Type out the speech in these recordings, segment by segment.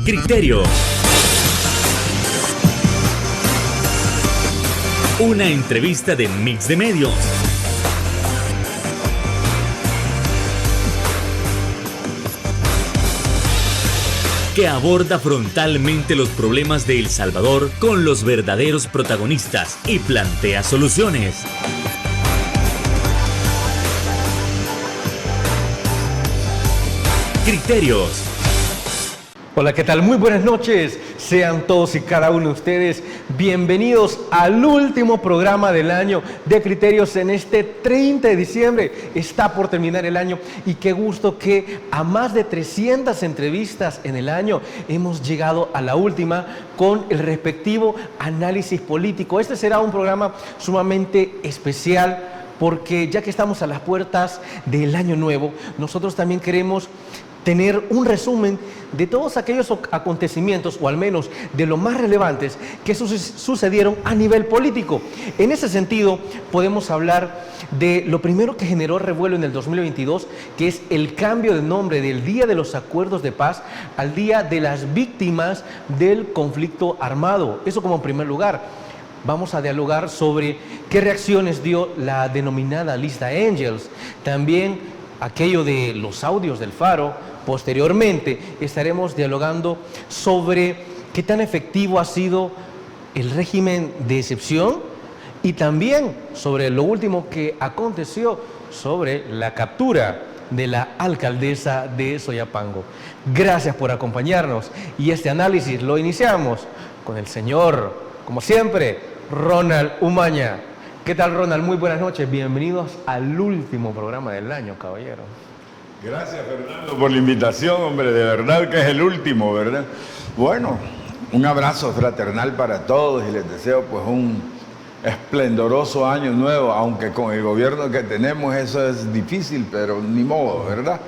Criterio. Una entrevista de Mix de Medios. Que aborda frontalmente los problemas de El Salvador con los verdaderos protagonistas y plantea soluciones. Criterios. Hola, ¿qué tal? Muy buenas noches. Sean todos y cada uno de ustedes bienvenidos al último programa del año de Criterios en este 30 de diciembre. Está por terminar el año y qué gusto que a más de 300 entrevistas en el año hemos llegado a la última con el respectivo análisis político. Este será un programa sumamente especial porque ya que estamos a las puertas del año nuevo, nosotros también queremos tener un resumen de todos aquellos acontecimientos, o al menos de los más relevantes que sucedieron a nivel político. En ese sentido, podemos hablar de lo primero que generó revuelo en el 2022, que es el cambio de nombre del Día de los Acuerdos de Paz al Día de las Víctimas del Conflicto Armado. Eso como en primer lugar. Vamos a dialogar sobre qué reacciones dio la denominada lista Angels, también aquello de los audios del Faro. Posteriormente estaremos dialogando sobre qué tan efectivo ha sido el régimen de excepción y también sobre lo último que aconteció sobre la captura de la alcaldesa de Soyapango. Gracias por acompañarnos y este análisis lo iniciamos con el señor, como siempre, Ronald Umaña. ¿Qué tal, Ronald? Muy buenas noches. Bienvenidos al último programa del año, caballero. Gracias, Fernando, por la invitación, hombre. De verdad que es el último, ¿verdad? Bueno, un abrazo fraternal para todos y les deseo pues un esplendoroso año nuevo, aunque con el gobierno que tenemos eso es difícil, pero ni modo, ¿verdad?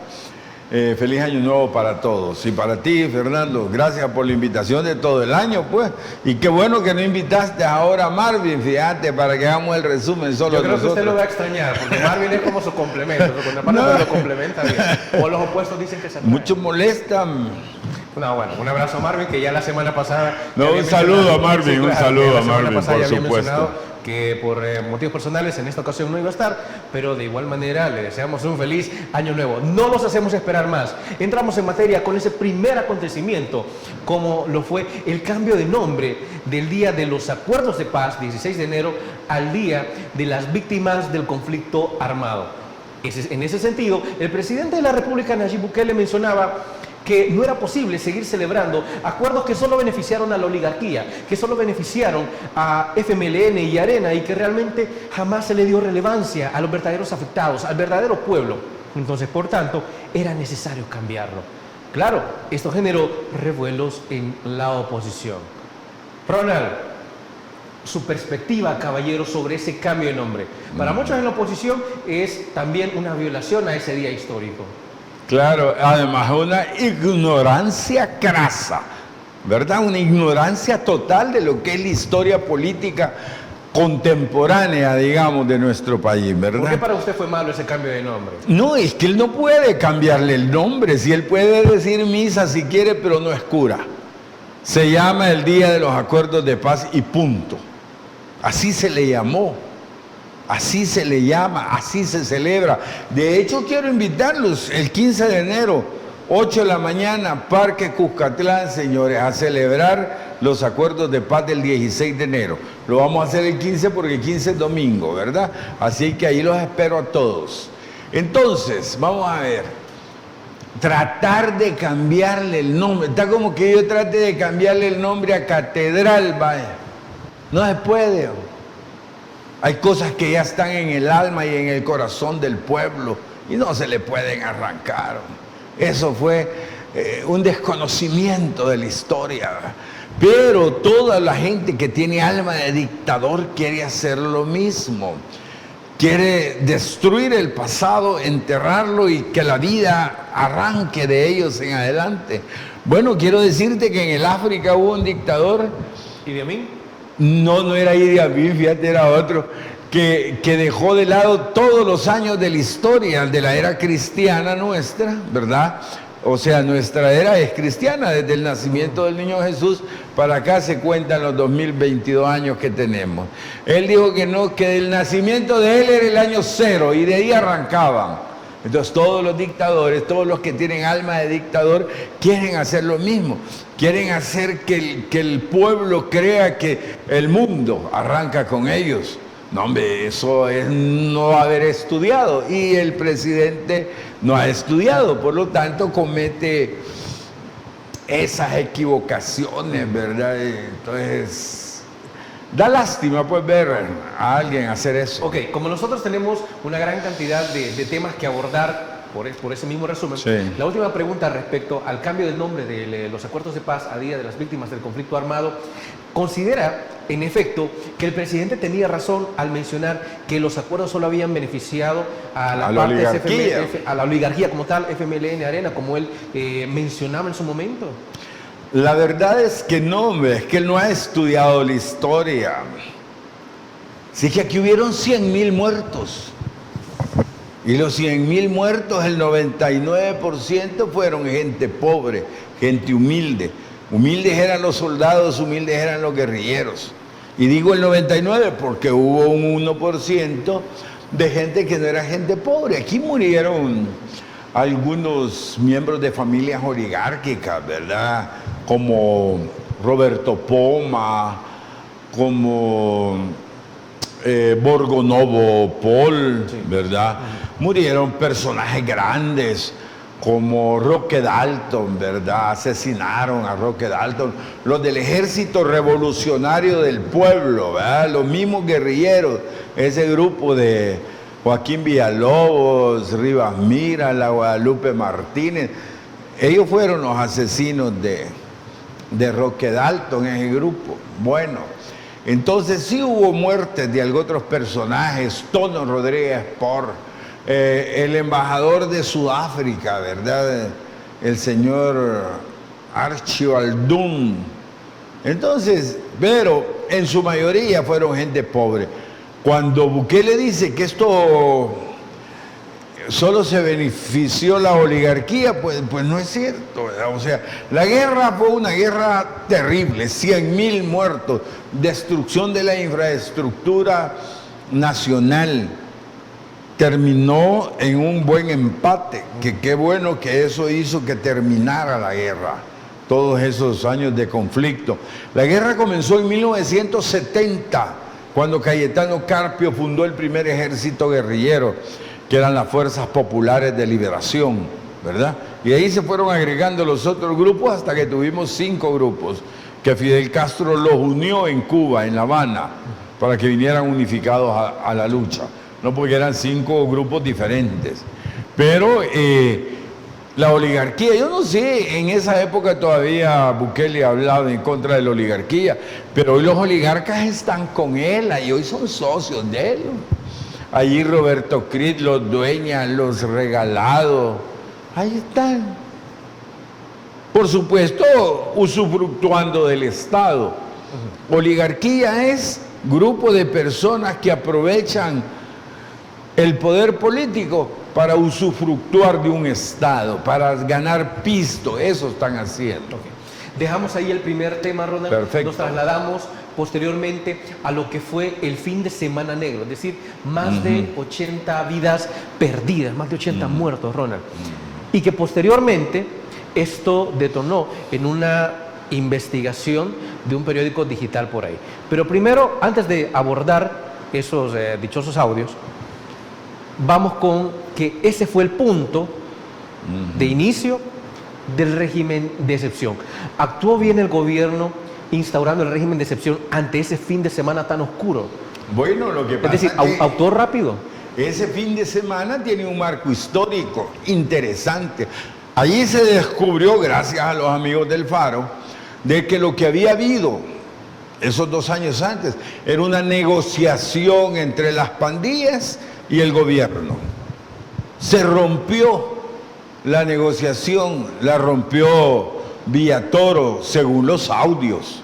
Feliz año nuevo para todos. Y para ti, Fernando, gracias por la invitación de todo el año, pues. Y qué bueno que no invitaste ahora a Marvin, fíjate, para que hagamos el resumen solo. Yo creo nosotros. Que usted lo va a extrañar, porque Marvin es como su complemento. Su contraparte lo complementa bien. O los opuestos dicen que se atraen. Muchos molestan. No, bueno, un abrazo a Marvin, que ya la semana pasada... No, un saludo a Marvin, sí, claro, un saludo a Marvin, por supuesto. Que por motivos personales en esta ocasión no iba a estar, pero de igual manera le deseamos un feliz año nuevo. No los hacemos esperar más. Entramos en materia con ese primer acontecimiento, como lo fue el cambio de nombre del Día de los Acuerdos de Paz, 16 de enero, al Día de las Víctimas del Conflicto Armado. En ese sentido, el presidente de la República, Nayib Bukele, mencionaba que no era posible seguir celebrando acuerdos que solo beneficiaron a la oligarquía, que solo beneficiaron a FMLN y Arena y que realmente jamás se le dio relevancia a los verdaderos afectados, al verdadero pueblo. Entonces, por tanto, era necesario cambiarlo. Claro, esto generó revuelos en la oposición. Ronald, su perspectiva, caballero, sobre ese cambio de nombre. Para muchos en la oposición es también una violación a ese día histórico. Claro, además una ignorancia crasa, ¿verdad? Una ignorancia total de lo que es la historia política contemporánea, digamos, de nuestro país, ¿verdad? ¿Por qué para usted fue malo ese cambio de nombre? No, es que él no puede cambiarle el nombre, si él puede decir misa si quiere, pero no es cura. Se llama el Día de los Acuerdos de Paz y punto. Así se le llamó. Así se le llama, así se celebra. De hecho, quiero invitarlos el 15 de enero, 8 de la mañana, Parque Cuscatlán, señores, a celebrar los acuerdos de paz del 16 de enero. Lo vamos a hacer el 15 porque el 15 es domingo, ¿verdad? Así que ahí los espero a todos. Entonces, vamos a ver. Tratar de cambiarle el nombre. Está como que yo trate de cambiarle el nombre a Catedral, vaya. No se puede. Hay cosas que ya están en el alma y en el corazón del pueblo y no se le pueden arrancar. Eso fue un desconocimiento de la historia. Pero toda la gente que tiene alma de dictador quiere hacer lo mismo. Quiere destruir el pasado, enterrarlo y que la vida arranque de ellos en adelante. Bueno, quiero decirte que en el África hubo un dictador. ¿Idi Amin? No era Idi Amin, fíjate, era otro, que dejó de lado todos los años de la historia, de la era cristiana nuestra, ¿verdad? O sea, nuestra era es cristiana, desde el nacimiento del niño Jesús para acá se cuentan los 2022 años que tenemos. Él dijo que no, que el nacimiento de él era el año 0 y de ahí arrancaban. Entonces todos los dictadores, todos los que tienen alma de dictador, quieren hacer lo mismo. Quieren hacer que el pueblo crea que el mundo arranca con ellos. No, hombre, eso es no haber estudiado. Y el presidente no ha estudiado, por lo tanto comete esas equivocaciones, ¿verdad? Entonces, da lástima pues ver a alguien hacer eso. Ok, como nosotros tenemos una gran cantidad de temas que abordar por ese mismo resumen, Sí. La última pregunta respecto al cambio del nombre de los acuerdos de paz a Día de las Víctimas del Conflicto Armado, ¿considera, en efecto, que el presidente tenía razón al mencionar que los acuerdos solo habían beneficiado a la parte oligarquía? a la oligarquía como tal, FMLN Arena, como él mencionaba en su momento? La verdad es que no, hombre, es que él no ha estudiado la historia. Sí que aquí hubieron 100.000 muertos. Y los 100.000 muertos, el 99% fueron gente pobre, gente humilde. Humildes eran los soldados, humildes eran los guerrilleros. Y digo el 99 porque hubo un 1% de gente que no era gente pobre. Aquí murieron algunos miembros de familias oligárquicas, ¿verdad? Como Roberto Poma, como Borgonovo Paul, ¿verdad? Murieron personajes grandes como Roque Dalton, ¿verdad? Asesinaron a Roque Dalton, los del Ejército Revolucionario del Pueblo, ¿verdad? Los mismos guerrilleros, ese grupo de Joaquín Villalobos, Rivas Mira, la Guadalupe Martínez, ellos fueron los asesinos de Roque Dalton en ese grupo. Bueno, entonces sí hubo muertes de algunos otros personajes, Tono Rodríguez Por, el embajador de Sudáfrica, ¿verdad? El señor Archibaldum. Entonces, pero en su mayoría fueron gente pobre. Cuando Bukele dice que esto solo se benefició la oligarquía, pues no es cierto, ¿verdad? O sea, la guerra fue una guerra terrible, 100.000 muertos, destrucción de la infraestructura nacional. Terminó en un buen empate, que qué bueno que eso hizo que terminara la guerra, todos esos años de conflicto. La guerra comenzó en 1970, cuando Cayetano Carpio fundó el primer ejército guerrillero, que eran las Fuerzas Populares de Liberación, ¿verdad? Y ahí se fueron agregando los otros grupos hasta que tuvimos 5 grupos, que Fidel Castro los unió en Cuba, en La Habana, para que vinieran unificados a la lucha. No, porque eran 5 grupos diferentes. Pero la oligarquía, yo no sé, en esa época todavía Bukele hablaba en contra de la oligarquía, pero hoy los oligarcas están con él y hoy son socios de él. Allí Roberto Crid, los Dueñas, los Regalados, ahí están. Por supuesto, usufructuando del Estado. Oligarquía es grupo de personas que aprovechan el poder político para usufructuar de un Estado, para ganar pisto, eso están haciendo. Okay. Dejamos ahí el primer tema, Ronald. Perfecto. Nos trasladamos posteriormente a lo que fue el fin de semana negro, es decir, más de 80 vidas perdidas, más de 80 muertos, Ronald. Y que posteriormente esto detonó en una investigación de un periódico digital por ahí. Pero primero, antes de abordar esos dichosos audios, vamos con que ese fue el punto de inicio del régimen de excepción. ¿Actuó bien el gobierno instaurando el régimen de excepción ante ese fin de semana tan oscuro? Bueno, lo que pasa es decir, ¿actuó rápido? Ese fin de semana tiene un marco histórico interesante. Allí se descubrió, gracias a los amigos del Faro, de que lo que había habido esos 2 años antes era una negociación entre las pandillas y el gobierno. Se rompió la negociación, la rompió Villatoro, según los audios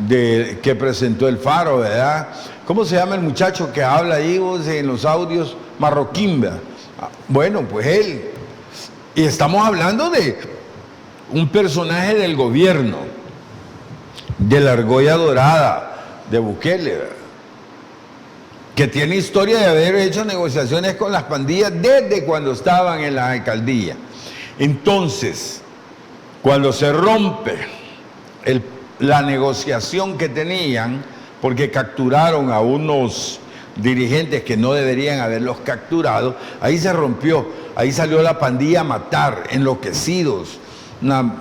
que presentó el Faro, ¿verdad? ¿Cómo se llama el muchacho que habla ahí en los audios? Marroquín, ¿verdad? Bueno, pues él Y estamos hablando de un personaje del gobierno, de la argolla dorada, de Bukele, ¿verdad?, que tiene historia de haber hecho negociaciones con las pandillas desde cuando estaban en la alcaldía. Entonces, cuando se rompe la negociación que tenían, porque capturaron a unos dirigentes que no deberían haberlos capturado, ahí se rompió, ahí salió la pandilla a matar, enloquecidos, una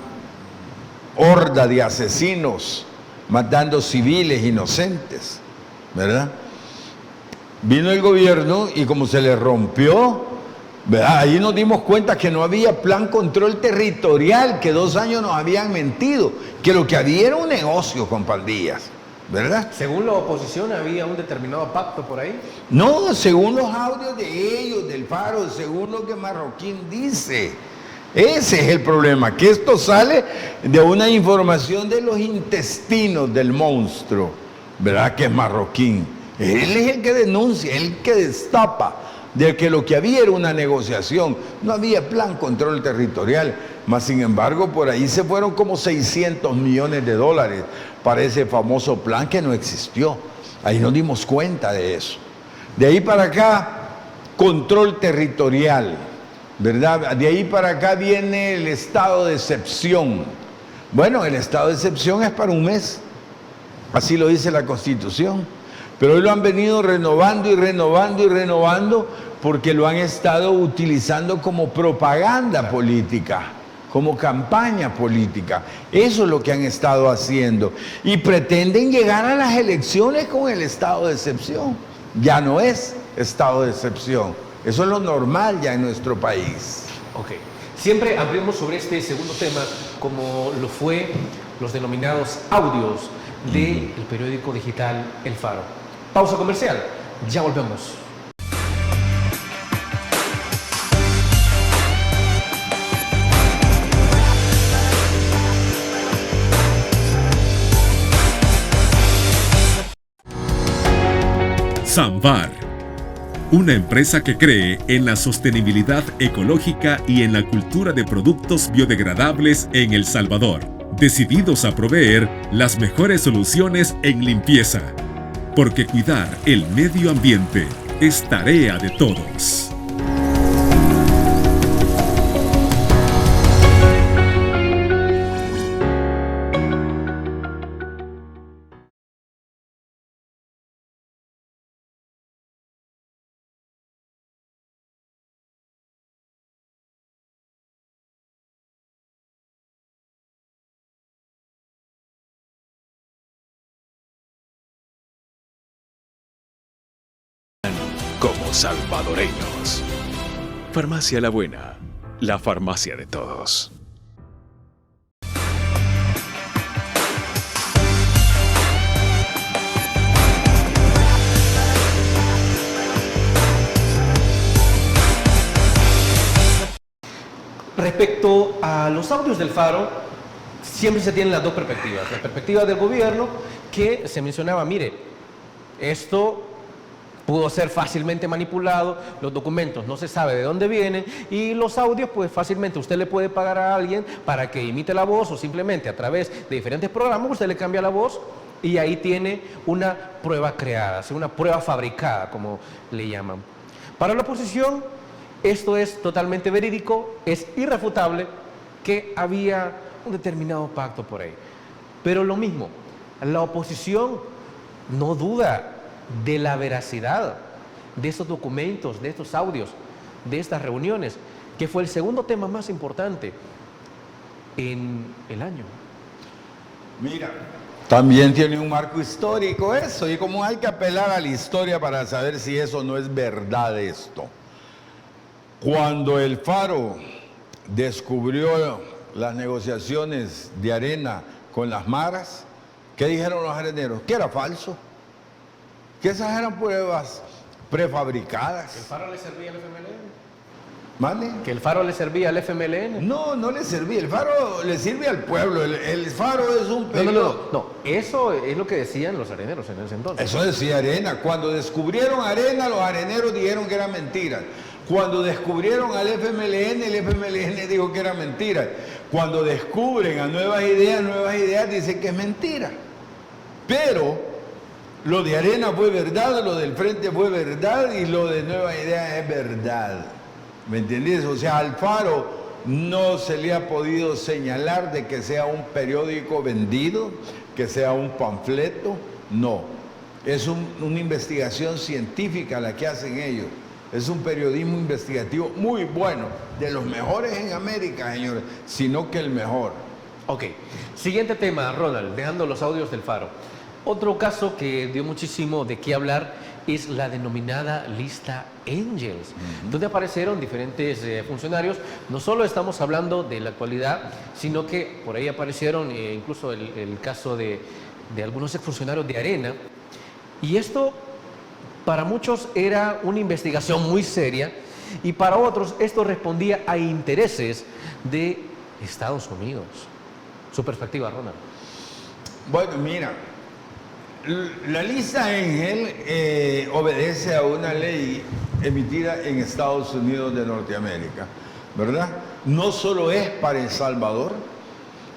horda de asesinos matando civiles inocentes, ¿verdad? Vino el gobierno y como se le rompió, ¿verdad?, ahí nos dimos cuenta que no había plan control territorial, que 2 años nos habían mentido, que lo que había era un negocio con pandillas, ¿verdad? Según la oposición había un determinado pacto por ahí. No, según los audios de ellos, del Faro, según lo que Marroquín dice. Ese es el problema, que esto sale de una información de los intestinos del monstruo, ¿verdad?, que es Marroquín. Él es el que denuncia, el que destapa de que lo que había era una negociación, no había plan control territorial, mas sin embargo por ahí se fueron como 600 millones de dólares para ese famoso plan que no existió. Ahí nos dimos cuenta de eso. De ahí para acá, control territorial, ¿verdad? De ahí para acá viene el estado de excepción. Bueno, el estado de excepción es para un mes, así lo dice la Constitución. Pero hoy lo han venido renovando y renovando y renovando porque lo han estado utilizando como propaganda política, como campaña política. Eso es lo que han estado haciendo. Y pretenden llegar a las elecciones con el estado de excepción. Ya no es estado de excepción. Eso es lo normal ya en nuestro país. Ok. Siempre abrimos sobre este segundo tema, como lo fue los denominados audios del periódico digital El Faro. Pausa comercial, ya volvemos. Samvar, una empresa que cree en la sostenibilidad ecológica y en la cultura de productos biodegradables en El Salvador, decididos a proveer las mejores soluciones en limpieza. Porque cuidar el medio ambiente es tarea de todos. Como salvadoreños. Farmacia La Buena, la farmacia de todos. Respecto a los audios del Faro, siempre se tienen las dos perspectivas. La perspectiva del gobierno, que se mencionaba, mire, esto pudo ser fácilmente manipulado, los documentos no se sabe de dónde vienen y los audios pues fácilmente usted le puede pagar a alguien para que imite la voz o simplemente a través de diferentes programas usted le cambia la voz y ahí tiene una prueba creada, una prueba fabricada como le llaman. Para la oposición esto es totalmente verídico, es irrefutable que había un determinado pacto por ahí. Pero lo mismo, la oposición no duda de la veracidad de estos documentos, de estos audios, de estas reuniones, que fue el segundo tema más importante en el año. Mira, también tiene un marco histórico eso, y como hay que apelar a la historia para saber si eso no es verdad esto. Cuando el Faro descubrió las negociaciones de Arena con las maras, ¿qué dijeron los areneros? Que era falso. Que esas eran pruebas prefabricadas. ¿El Faro le servía al FMLN? ¿Vale? ¿Que el Faro le servía al FMLN? No, no le servía. El Faro le sirve al pueblo. El Faro es un periodo. No. Eso es lo que decían los areneros en ese entonces. Eso decía Arena. Cuando descubrieron Arena, los areneros dijeron que eran mentiras. Cuando descubrieron al FMLN, el FMLN dijo que era mentira. Cuando descubren a Nuevas Ideas dicen que es mentira. Pero lo de Arena fue verdad, lo del Frente fue verdad y lo de Nuevas Ideas es verdad. ¿Me entendés? O sea, al Faro no se le ha podido señalar de que sea un periódico vendido, que sea un panfleto, no. Es una investigación científica la que hacen ellos. Es un periodismo investigativo muy bueno, de los mejores en América, señores, sino que el mejor. Ok, siguiente tema, Ronald, dejando los audios del Faro. Otro caso que dio muchísimo de qué hablar es la denominada lista Angels, donde aparecieron diferentes funcionarios. No solo estamos hablando de la actualidad, sino que por ahí aparecieron incluso el caso de algunos exfuncionarios de Arena. Y esto para muchos era una investigación muy seria y para otros esto respondía a intereses de Estados Unidos. Su perspectiva, Ronald. Bueno, mira, la lista Ángel obedece a una ley emitida en Estados Unidos de Norteamérica, ¿verdad? No solo es para El Salvador,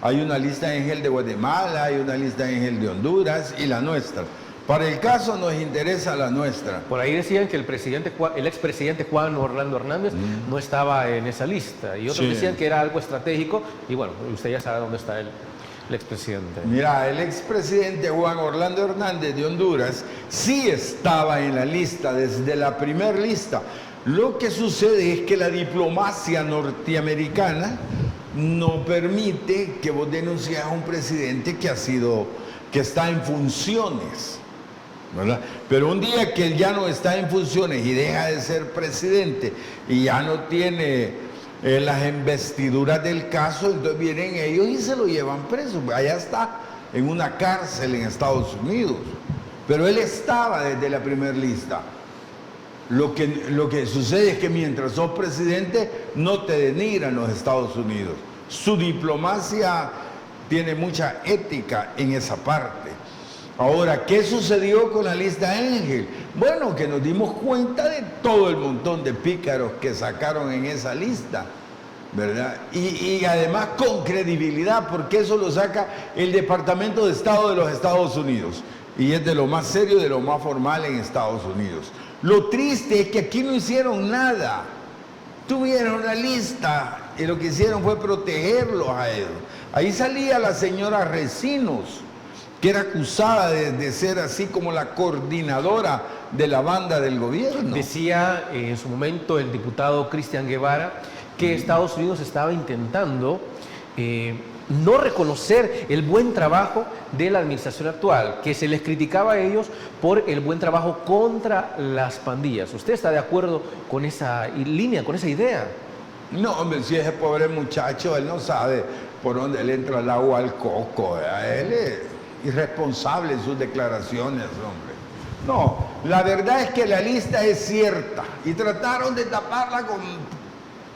hay una lista Ángel de Guatemala, hay una lista Ángel de Honduras y la nuestra. Para el caso nos interesa la nuestra. Por ahí decían que el expresidente Juan Orlando Hernández no estaba en esa lista y otros decían que era algo estratégico y bueno, usted ya sabe dónde está el expresidente. Mira, el expresidente Juan Orlando Hernández de Honduras sí estaba en la lista, desde la primera lista. Lo que sucede es que la diplomacia norteamericana no permite que vos denuncies a un presidente que está en funciones, ¿verdad? Pero un día que él ya no está en funciones y deja de ser presidente y ya no tiene las investiduras del caso, entonces vienen ellos y se lo llevan preso. Allá está, en una cárcel en Estados Unidos. Pero él estaba desde la primera lista. Lo que sucede es que mientras sos presidente no te denigran los Estados Unidos. Su diplomacia tiene mucha ética en esa parte. Ahora, ¿qué sucedió con la lista Ángel? Bueno, que nos dimos cuenta de todo el montón de pícaros que sacaron en esa lista, ¿verdad? Y además con credibilidad, porque eso lo saca el Departamento de Estado de los Estados Unidos. Y es de lo más serio, de lo más formal en Estados Unidos. Lo triste es que aquí no hicieron nada. Tuvieron una lista y lo que hicieron fue protegerlos a ellos. Ahí salía la señora Recinos, que era acusada de ser así como la coordinadora de la banda del gobierno. Decía en su momento el diputado Cristian Guevara que Estados Unidos estaba intentando no reconocer el buen trabajo de la administración actual, que se les criticaba a ellos por el buen trabajo contra las pandillas. ¿Usted está de acuerdo con esa línea, con esa idea? No, hombre, si ese pobre muchacho, él no sabe por dónde le entra el agua al coco, ¿verdad? Él es irresponsable en sus declaraciones, hombre. No, la verdad es que la lista es cierta y trataron de taparla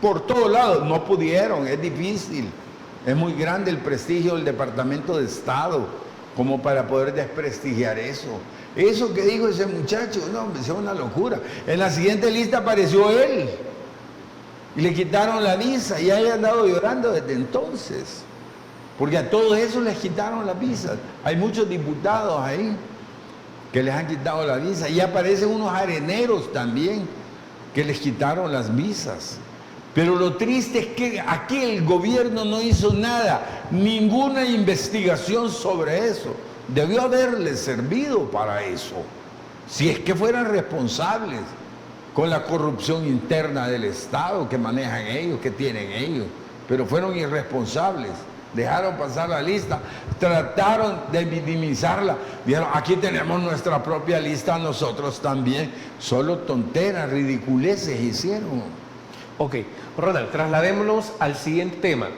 por todos lados. No pudieron, es difícil. Es muy grande el prestigio del Departamento de Estado como para poder desprestigiar eso. Eso que dijo ese muchacho, no, hombre, es una locura. En la siguiente lista apareció él y le quitaron la visa y ahí ha andado llorando desde entonces. Porque a todos esos les quitaron las visas. Hay muchos diputados ahí que les han quitado la visa. Y aparecen unos areneros también que les quitaron las visas. Pero lo triste es que aquí el gobierno no hizo nada, ninguna investigación sobre eso. Debió haberles servido para eso, si es que fueran responsables con la corrupción interna del Estado que manejan ellos, que tienen ellos. Pero fueron irresponsables. Dejaron pasar la lista, trataron de minimizarla. Dijeron, aquí tenemos nuestra propia lista, nosotros también. Solo tonteras, ridiculeces hicieron. Ok, Ronald, trasladémonos al siguiente tema.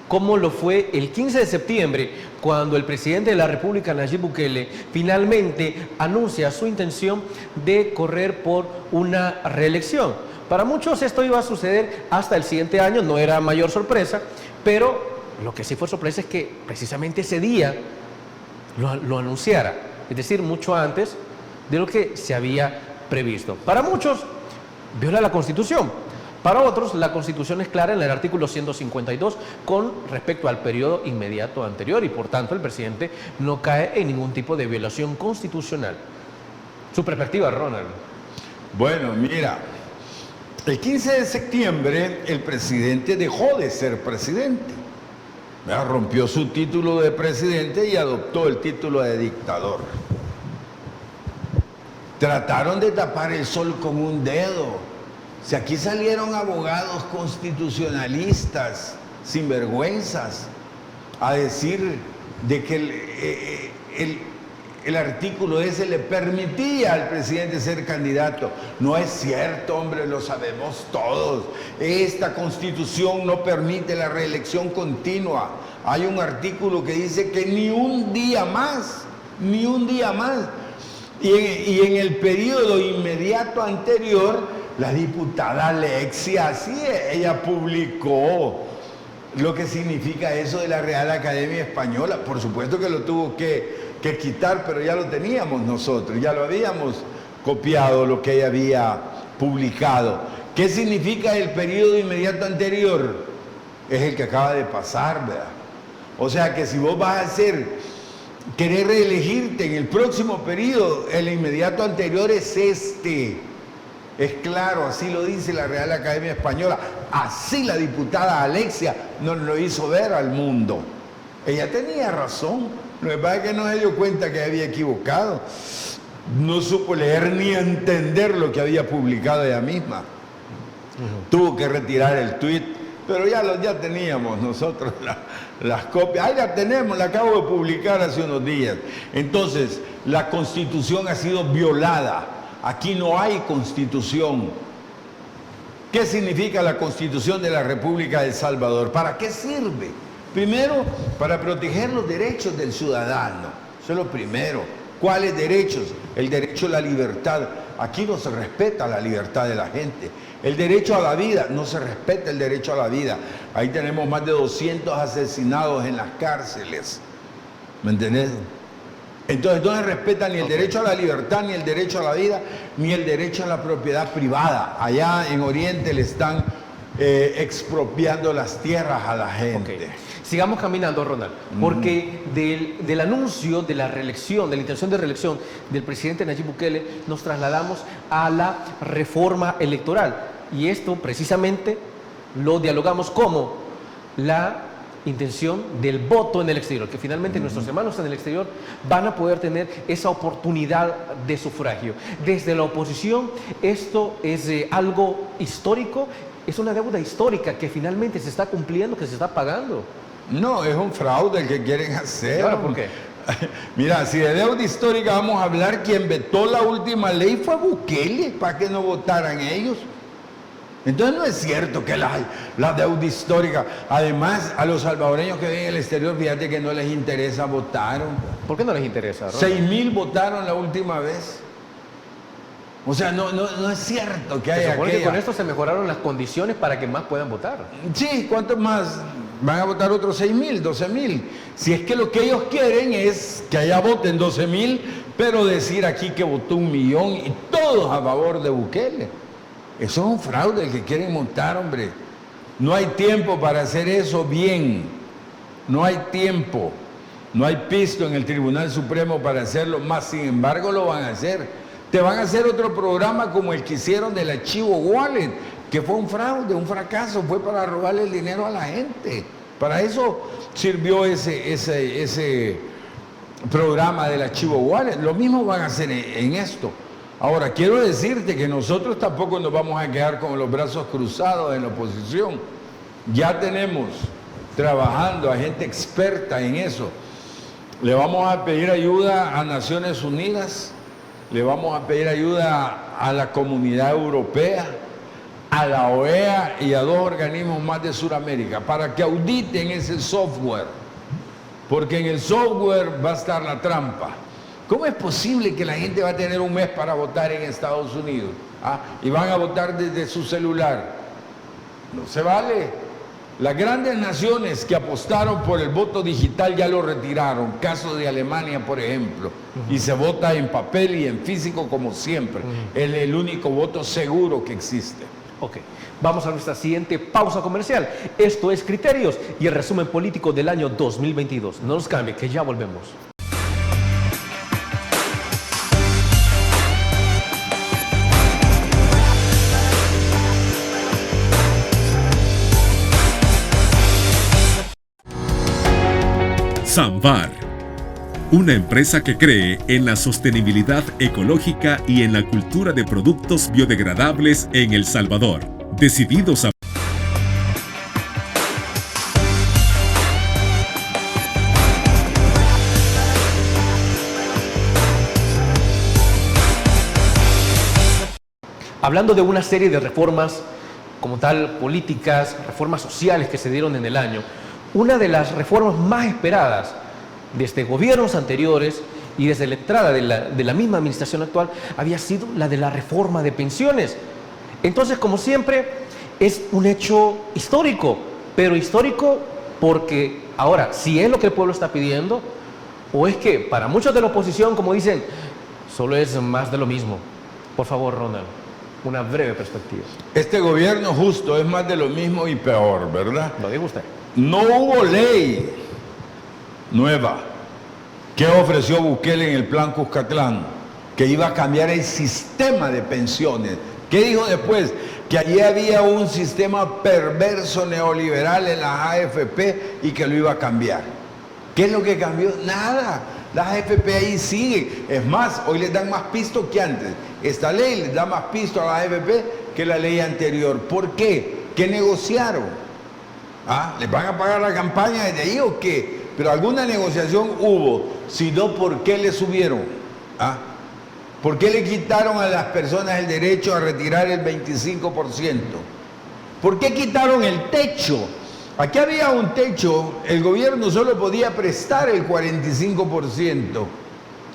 ¿Cómo lo fue el 15 de septiembre, cuando el presidente de la República, Nayib Bukele, finalmente anuncia su intención de correr por una reelección? Para muchos esto iba a suceder hasta el siguiente año, no era mayor sorpresa, pero lo que sí fue sorpresa es que precisamente ese día lo anunciara, es decir, mucho antes de lo que se había previsto. Para muchos, viola la Constitución. Para otros, la Constitución es clara en el artículo 152 con respecto al periodo inmediato anterior y por tanto el presidente no cae en ningún tipo de violación constitucional. Su perspectiva, Ronald. Bueno, mira, el 15 de septiembre el presidente dejó de ser presidente. Rompió su título de presidente y adoptó el título de dictador. Trataron de tapar el sol con un dedo. Si aquí salieron abogados constitucionalistas, sinvergüenzas, a decir de que el artículo ese le permitía al presidente ser candidato. No es cierto, hombre, lo sabemos todos. Esta Constitución no permite la reelección continua. Hay un artículo que dice que ni un día más. Y en el periodo inmediato anterior, la diputada Alexia, sí, ella publicó lo que significa eso de la Real Academia Española. Por supuesto que lo tuvo que quitar, pero ya lo teníamos nosotros, ya lo habíamos copiado lo que ella había publicado. ¿Qué significa el periodo inmediato anterior? Es el que acaba de pasar, ¿verdad? O sea que si vos vas a querer reelegirte en el próximo periodo, el inmediato anterior es este. Es claro, así lo dice la Real Academia Española. Así la diputada Alexia nos lo hizo ver al mundo. Ella tenía razón. Lo que pasa es que no se dio cuenta que había equivocado. No supo leer ni entender lo que había publicado ella misma. Tuvo que retirar el tuit, pero ya teníamos nosotros las copias. Ahí la tenemos, la acabo de publicar hace unos días. Entonces, la Constitución ha sido violada. Aquí no hay Constitución. ¿Qué significa la Constitución de la República de El Salvador? ¿Para qué sirve? Primero, para proteger los derechos del ciudadano. Eso es lo primero. ¿Cuáles derechos? El derecho a la libertad. Aquí no se respeta la libertad de la gente. El derecho a la vida, no se respeta el derecho a la vida. Ahí tenemos más de 200 asesinados en las cárceles. ¿Me entendés? Entonces no se respeta ni el derecho a la libertad, ni el derecho a la vida, ni el derecho a la propiedad privada. Allá en Oriente le están expropiando las tierras a la gente. Okay. Sigamos caminando, Ronald, porque del anuncio de la reelección, de la intención de reelección del presidente Nayib Bukele, nos trasladamos a la reforma electoral. Y esto precisamente lo dialogamos como la intención del voto en el exterior, que finalmente nuestros hermanos en el exterior van a poder tener esa oportunidad de sufragio. Desde la oposición, esto es algo histórico, es una deuda histórica que finalmente se está cumpliendo, que se está pagando. No, es un fraude el que quieren hacer. Claro, ¿por qué? Mira, si de deuda histórica vamos a hablar, quien vetó la última ley fue Bukele, para que no votaran ellos. Entonces no es cierto que la deuda histórica, además a los salvadoreños que viven en el exterior, fíjate que no les interesa votar. ¿Por qué no les interesa, Ronald? 6,000 votaron la última vez. O sea, no es cierto que haya. Se supone que con esto se mejoraron las condiciones para que más puedan votar. Sí, ¿cuántos más? Van a votar otros 6,000, 12,000. Si es que lo que ellos quieren es que allá voten 12,000, pero decir aquí que votó 1,000,000 y todos a favor de Bukele. Eso es un fraude el que quieren montar, hombre. No hay tiempo para hacer eso bien. No hay tiempo. No hay pisto en el Tribunal Supremo para hacerlo más. Sin embargo, lo van a hacer. Te van a hacer otro programa como el que hicieron del archivo Wallet, que fue un fraude, un fracaso. Fue para robarle el dinero a la gente. Para eso sirvió ese programa del archivo Wallet. Lo mismo van a hacer en esto. Ahora, quiero decirte que nosotros tampoco nos vamos a quedar con los brazos cruzados en la oposición. Ya tenemos trabajando a gente experta en eso. Le vamos a pedir ayuda a Naciones Unidas, le vamos a pedir ayuda a la Comunidad Europea, a la OEA y a 2 organismos más de Sudamérica para que auditen ese software. Porque en el software va a estar la trampa. ¿Cómo es posible que la gente va a tener un mes para votar en Estados Unidos? Y van a votar desde su celular. No se vale. Las grandes naciones que apostaron por el voto digital ya lo retiraron. Caso de Alemania, por ejemplo. Y se vota en papel y en físico como siempre. Es el único voto seguro que existe. Ok, vamos a nuestra siguiente pausa comercial. Esto es Criterios y el resumen político del año 2022. No nos cambie, que ya volvemos. Samvar, una empresa que cree en la sostenibilidad ecológica y en la cultura de productos biodegradables en El Salvador, decididos a Hablando de una serie de reformas como tal, políticas, reformas sociales que se dieron en el año, una de las reformas más esperadas desde gobiernos anteriores y desde la entrada de la misma administración actual había sido la de la reforma de pensiones. Entonces, como siempre, es un hecho histórico, pero histórico porque ahora, si es lo que el pueblo está pidiendo, o es que para muchos de la oposición, como dicen, solo es más de lo mismo. Por favor, Ronald, una breve perspectiva. Este gobierno justo es más de lo mismo y peor, ¿verdad? Lo diga usted. No hubo ley nueva que ofreció Bukele en el plan Cuscatlán, que iba a cambiar el sistema de pensiones. ¿Qué dijo después? Que allí había un sistema perverso neoliberal en las AFP y que lo iba a cambiar. ¿Qué es lo que cambió? Nada. Las AFP ahí siguen. Es más, hoy les dan más pisto que antes. Esta ley les da más pisto a las AFP que la ley anterior. ¿Por qué? ¿Qué negociaron? ¿Ah? ¿Les van a pagar la campaña desde ahí o qué? Pero alguna negociación hubo. Si no, ¿por qué le subieron? ¿Ah? ¿Por qué le quitaron a las personas el derecho a retirar el 25%? ¿Por qué quitaron el techo? Aquí había un techo, el gobierno solo podía prestar el 45%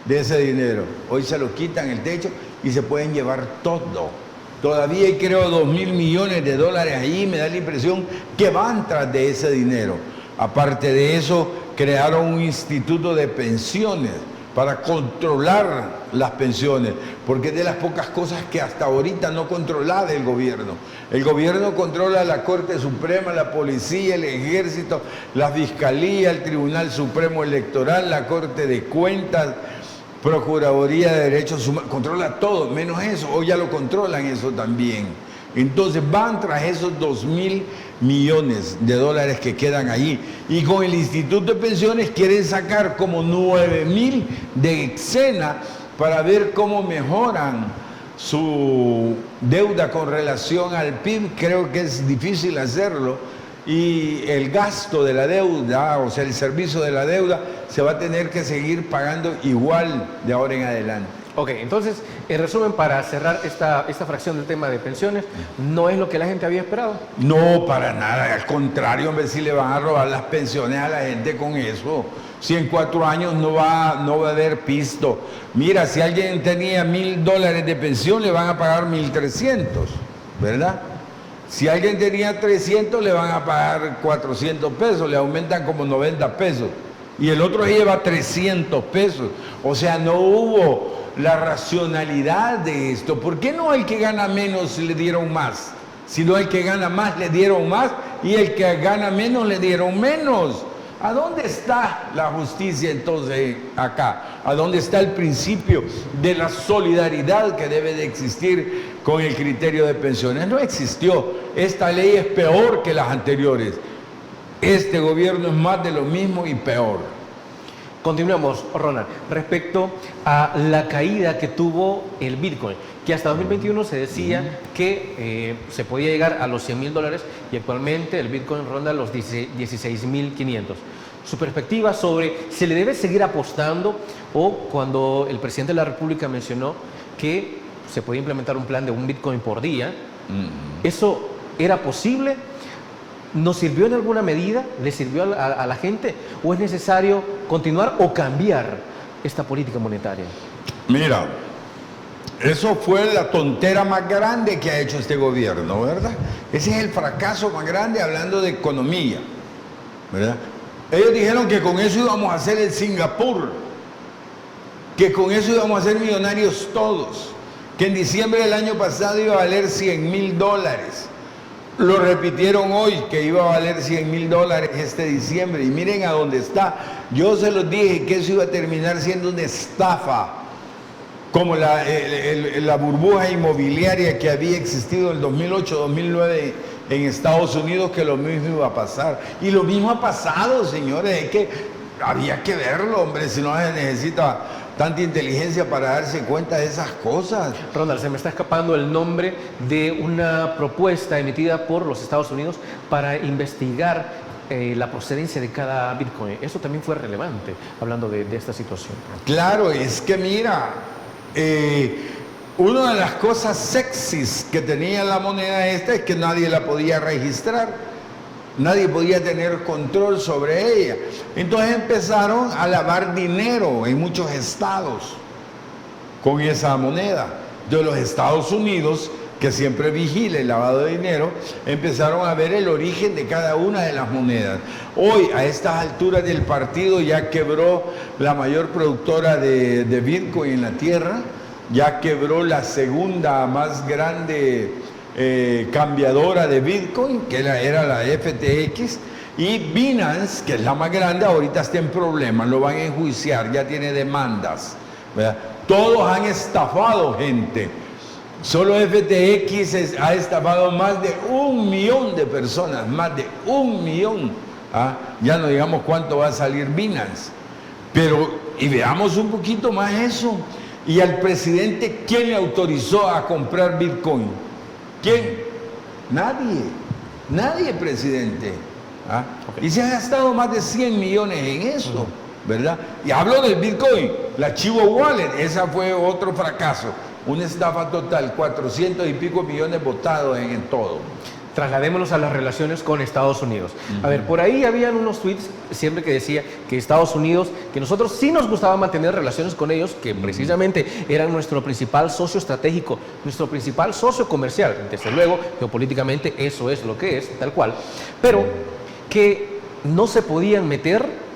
de ese dinero. Hoy se lo quitan el techo y se pueden llevar todo. Todavía hay, creo, 2.000 millones de dólares ahí, me da la impresión que van tras de ese dinero. Aparte de eso, crearon un instituto de pensiones para controlar las pensiones, porque es de las pocas cosas que hasta ahorita no controlaba el gobierno. El gobierno controla la Corte Suprema, la Policía, el Ejército, la Fiscalía, el Tribunal Supremo Electoral, la Corte de Cuentas, Procuraduría de Derechos Humanos, controla todo, menos eso, hoy ya lo controlan eso también. Entonces van tras esos 2.000 millones de dólares que quedan ahí. Y con el Instituto de Pensiones quieren sacar como 9.000 de Exena para ver cómo mejoran su deuda con relación al PIB. Creo que es difícil hacerlo. Y el gasto de la deuda, o sea, el servicio de la deuda, se va a tener que seguir pagando igual de ahora en adelante. Ok, entonces, en resumen, para cerrar esta fracción del tema de pensiones, ¿no es lo que la gente había esperado? No, para nada, al contrario, hombre, si le van a robar las pensiones a la gente con eso. Si en 4 años no va a haber pisto. Mira, si alguien tenía $1.000 de pensión, le van a pagar 1.300, ¿verdad? Si alguien tenía 300, le van a pagar 400 pesos, le aumentan como 90 pesos. Y el otro lleva 300 pesos. O sea, no hubo la racionalidad de esto. ¿Por qué no al que gana menos le dieron más? Sino al que gana más le dieron más y el que gana menos le dieron menos. ¿A dónde está la justicia entonces acá? ¿A dónde está el principio de la solidaridad que debe de existir con el criterio de pensiones? No existió. Esta ley es peor que las anteriores. Este gobierno es más de lo mismo y peor. Continuamos, Ronald, respecto a la caída que tuvo el Bitcoin, que hasta 2021 se decía que se podía llegar a los $100.000 y actualmente el Bitcoin ronda los 16.500. Su perspectiva sobre si le debe seguir apostando o cuando el presidente de la República mencionó que se podía implementar un plan de un Bitcoin por día, ¿eso era posible? ¿Nos sirvió en alguna medida? ¿Le sirvió a la gente? ¿O es necesario continuar o cambiar esta política monetaria? Mira, Eso fue la tontera más grande que ha hecho este gobierno, ¿verdad? Ese es el fracaso más grande hablando de economía, ¿verdad? Ellos dijeron que con eso íbamos a hacer el Singapur, que con eso íbamos a ser millonarios todos, que en diciembre del año pasado iba a valer $100,000. Lo repitieron hoy, que iba a valer $100,000 este diciembre, y miren a dónde está. Yo se los dije que eso iba a terminar siendo una estafa, como la burbuja inmobiliaria que había existido en el 2008-2009 en Estados Unidos, que lo mismo iba a pasar. Y lo mismo ha pasado, señores, es que había que verlo, hombre, si no se necesita tanta inteligencia para darse cuenta de esas cosas. Ronald, se me está escapando el nombre de una propuesta emitida por los Estados Unidos para investigar la procedencia de cada Bitcoin. Eso también fue relevante, hablando de esta situación. Claro, es que mira, una de las cosas sexys que tenía la moneda esta es que nadie la podía registrar. Nadie podía tener control sobre ella. Entonces empezaron a lavar dinero en muchos estados con esa moneda. De los Estados Unidos, que siempre vigila el lavado de dinero, empezaron a ver el origen de cada una de las monedas. Hoy, a estas alturas del partido, ya quebró la mayor productora de Bitcoin en la tierra, ya quebró la segunda más grande cambiadora de Bitcoin, que era la FTX, y Binance, que es la más grande, ahorita está en problemas, lo van a enjuiciar, ya tiene demandas, ¿verdad? Todos han estafado gente. Solo FTX ha estafado más de 1 millón de personas, más de 1 millón. Ya no digamos cuánto va a salir Binance. Pero, y veamos un poquito más eso. Y al presidente, ¿quién le autorizó a comprar Bitcoin? ¿Quién? Nadie. Nadie, presidente. Y se ha gastado más de 100 millones en eso, ¿verdad? Y hablo del Bitcoin, la Chivo Wallet, esa fue otro fracaso. Una estafa total, 400 y pico millones botados en todo. Trasladémonos a las relaciones con Estados Unidos. A ver, por ahí habían unos tweets siempre que decía que Estados Unidos, que nosotros sí nos gustaba mantener relaciones con ellos, que precisamente eran nuestro principal socio estratégico, nuestro principal socio comercial. Desde luego, geopolíticamente eso es lo que es, tal cual. Pero que no se podían meter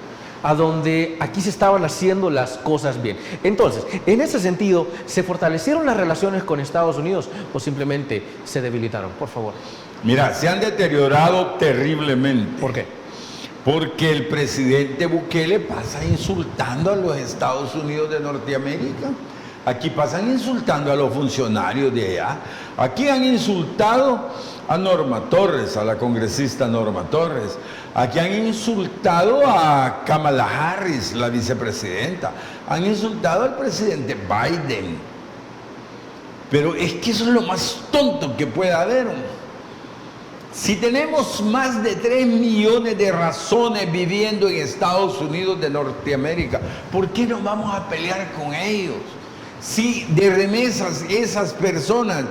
a donde aquí se estaban haciendo las cosas bien. Entonces, en ese sentido, ¿se fortalecieron las relaciones con Estados Unidos o simplemente se debilitaron? Por favor. Mira, se han deteriorado terriblemente. ¿Por qué? Porque el presidente Bukele pasa insultando a los Estados Unidos de Norteamérica. Aquí pasan insultando a los funcionarios de allá. Aquí han insultado a Norma Torres, a la congresista Norma Torres. Aquí han insultado a Kamala Harris, la vicepresidenta. Han insultado al presidente Biden. Pero es que eso es lo más tonto que puede haber. Si tenemos más de 3 millones de razones viviendo en Estados Unidos de Norteamérica, ¿por qué no vamos a pelear con ellos? Si de remesas esas personas,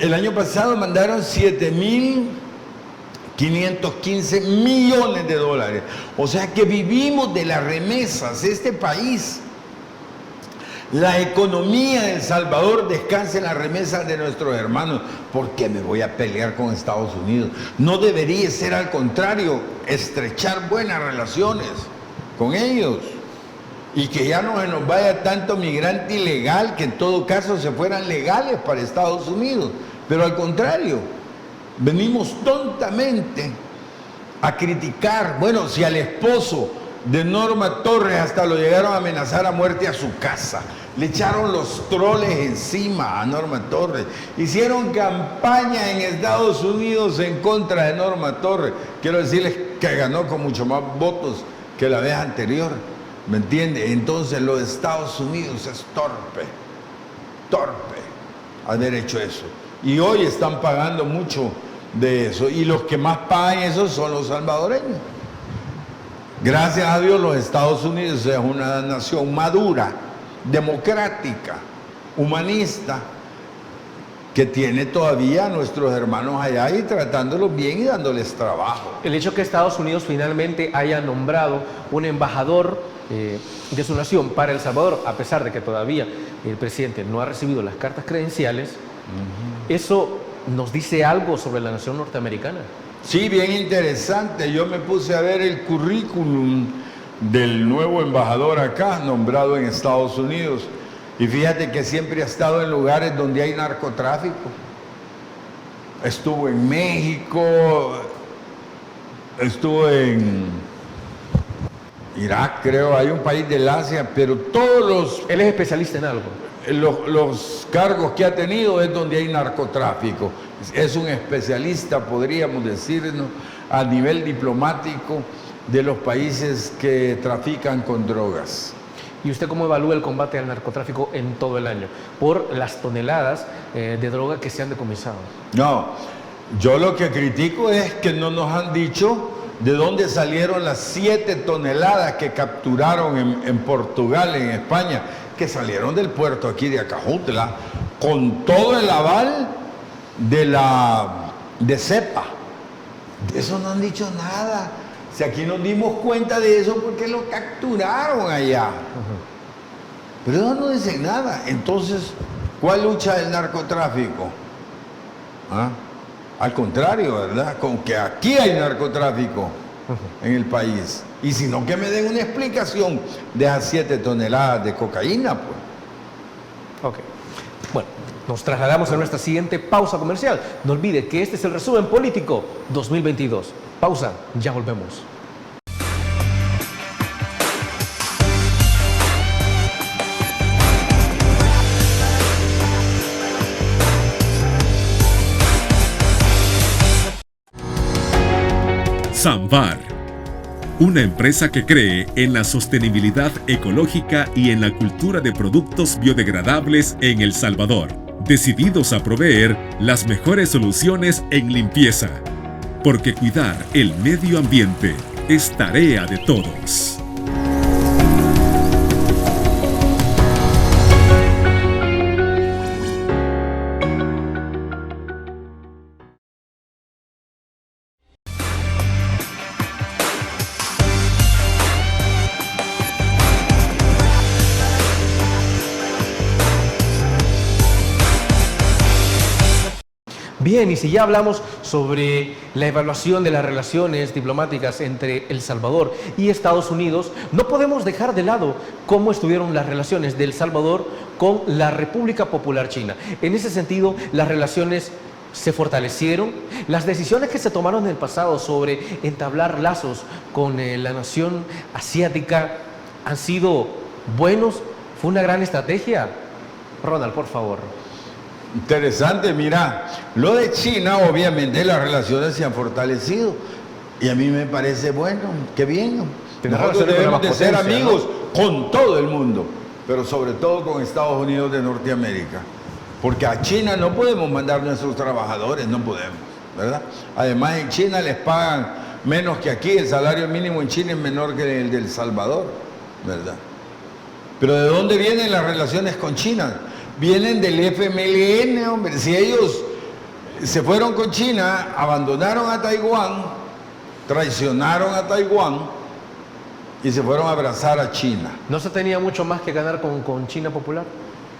el año pasado mandaron 7.515 millones de dólares. O sea que vivimos de las remesas, este país. La economía de El Salvador descansa en las remesas de nuestros hermanos. ¿Por qué me voy a pelear con Estados Unidos? No debería ser, al contrario, estrechar buenas relaciones con ellos. Y que ya no se nos vaya tanto migrante ilegal, que en todo caso se fueran legales para Estados Unidos. Pero al contrario, venimos tontamente a criticar. Bueno, si al esposo de Norma Torres hasta lo llegaron a amenazar a muerte a su casa, le echaron los troles encima a Norma Torres, hicieron campaña en Estados Unidos en contra de Norma Torres. Quiero decirles que ganó con mucho más votos que la vez anterior, ¿me entiende? Entonces los Estados Unidos es torpe haber hecho eso, y hoy están pagando mucho de eso, y los que más pagan eso son los salvadoreños. Gracias a Dios los Estados Unidos es una nación madura, democrática, humanista, que tiene todavía a nuestros hermanos allá y tratándolos bien y dándoles trabajo. El hecho que Estados Unidos finalmente haya nombrado un embajador de su nación para El Salvador, a pesar de que todavía el presidente no ha recibido las cartas credenciales, eso nos dice algo sobre la nación norteamericana. Sí, bien interesante. Yo me puse a ver el currículum del nuevo embajador acá, nombrado en Estados Unidos. Y fíjate que siempre ha estado en lugares donde hay narcotráfico. Estuvo en México, estuvo en Irak, creo, hay un país del Asia, pero todos Él es especialista en algo. los cargos que ha tenido es donde hay narcotráfico. Es un especialista, podríamos decirnos, a nivel diplomático de los países que trafican con drogas. ¿Y usted cómo evalúa el combate al narcotráfico en todo el año? Por las toneladas de droga que se han decomisado. No, yo lo que critico es que no nos han dicho de dónde salieron las 7 toneladas que capturaron en Portugal, en España, que salieron del puerto aquí de Acajutla, con todo el aval de CEPA. De eso no han dicho nada. Si aquí nos dimos cuenta de eso porque lo capturaron allá. Pero ellos no dicen nada. Entonces, ¿cuál lucha del narcotráfico? ¿Ah? Al contrario, ¿verdad? Con que aquí hay narcotráfico en el país. Y si no, que me den una explicación de esas 7 toneladas de cocaína, pues. Ok. Bueno, nos trasladamos a nuestra siguiente pausa comercial. No olvide que este es el resumen político 2022. Pausa, ya volvemos. Samvar, una empresa que cree en la sostenibilidad ecológica y en la cultura de productos biodegradables en El Salvador, decididos a proveer las mejores soluciones en limpieza, porque cuidar el medio ambiente es tarea de todos. Bien, y si ya hablamos sobre la evaluación de las relaciones diplomáticas entre El Salvador y Estados Unidos, no podemos dejar de lado cómo estuvieron las relaciones de El Salvador con la República Popular China. En ese sentido, las relaciones se fortalecieron. Las decisiones que se tomaron en el pasado sobre entablar lazos con la nación asiática han sido buenos. Fue una gran estrategia. Ronald, por favor. Interesante, mira, lo de China, obviamente las relaciones se han fortalecido y a mí me parece bueno, qué bien. Nosotros debemos de ser amigos, ¿no?, con todo el mundo, pero sobre todo con Estados Unidos de Norteamérica, porque a China no podemos mandar nuestros trabajadores, no podemos, ¿verdad? Además en China les pagan menos que aquí, el salario mínimo en China es menor que el de El Salvador, ¿verdad? Pero ¿de dónde vienen las relaciones con China? Vienen del FMLN, hombre. Si ellos se fueron con China, abandonaron a Taiwán, traicionaron a Taiwán y se fueron a abrazar a China. ¿No se tenía mucho más que ganar con China Popular?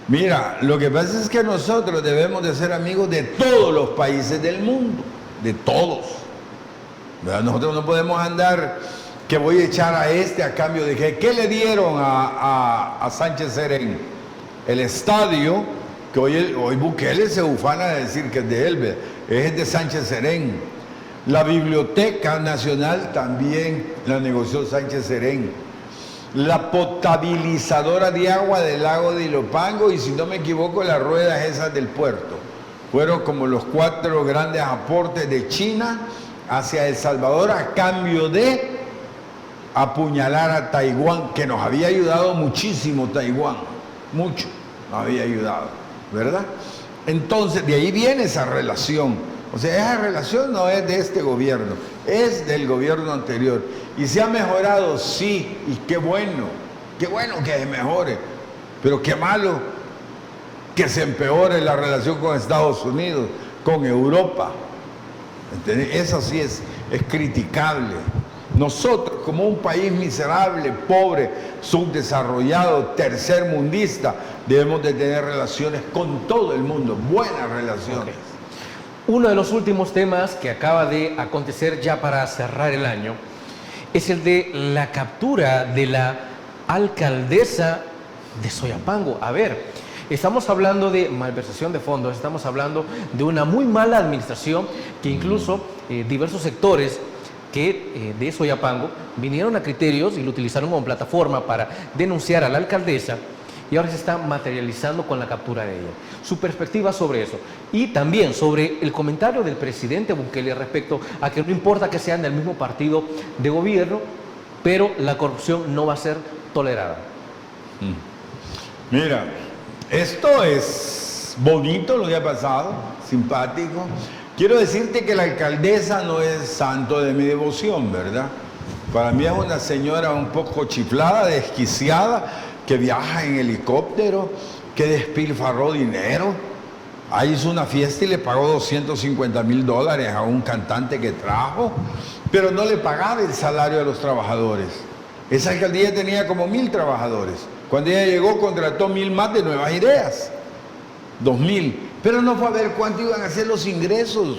Mira, lo que pasa es que nosotros debemos de ser amigos de todos los países del mundo, de todos. ¿Verdad? Nosotros no podemos andar que voy a echar a este a cambio de que ¿qué le dieron a Sánchez Serén? El estadio, que hoy Bukele se ufana de decir que es de él, es de Sánchez Serén. La Biblioteca Nacional también la negoció Sánchez Serén. La potabilizadora de agua del lago de Ilopango y, si no me equivoco, las ruedas esas del puerto. Fueron como los 4 grandes aportes de China hacia El Salvador a cambio de apuñalar a Taiwán, que nos había ayudado muchísimo Taiwán. Mucho nos había ayudado, ¿verdad? Entonces, de ahí viene esa relación. O sea, esa relación no es de este gobierno, es del gobierno anterior. Y se ha mejorado, sí, y qué bueno que se mejore. Pero qué malo que se empeore la relación con Estados Unidos, con Europa. ¿Entendés? Eso sí es criticable. Nosotros, como un país miserable, pobre, subdesarrollado, tercermundista, debemos de tener relaciones con todo el mundo, buenas relaciones. Okay. Uno de los últimos temas que acaba de acontecer ya para cerrar el año es el de la captura de la alcaldesa de Soyapango. A ver, estamos hablando de malversación de fondos, estamos hablando de una muy mala administración que incluso diversos sectores de Soyapango vinieron a Criterios y lo utilizaron como plataforma para denunciar a la alcaldesa y ahora se está materializando con la captura de ella. Su perspectiva sobre eso y también sobre el comentario del presidente Bukele respecto a que no importa que sean del mismo partido de gobierno, pero la corrupción no va a ser tolerada. Mira, esto es bonito lo que ha pasado, simpático. Quiero decirte que la alcaldesa no es santo de mi devoción, ¿verdad? Para mí es una señora un poco chiflada, desquiciada, que viaja en helicóptero, que despilfarró dinero. Ahí hizo una fiesta y le pagó $250,000 a un cantante que trajo, pero no le pagaba el salario a los trabajadores. Esa alcaldía tenía como 1,000 trabajadores. Cuando ella llegó, contrató 1,000 más de Nuevas Ideas, 2,000. Pero no fue a ver cuánto iban a ser los ingresos.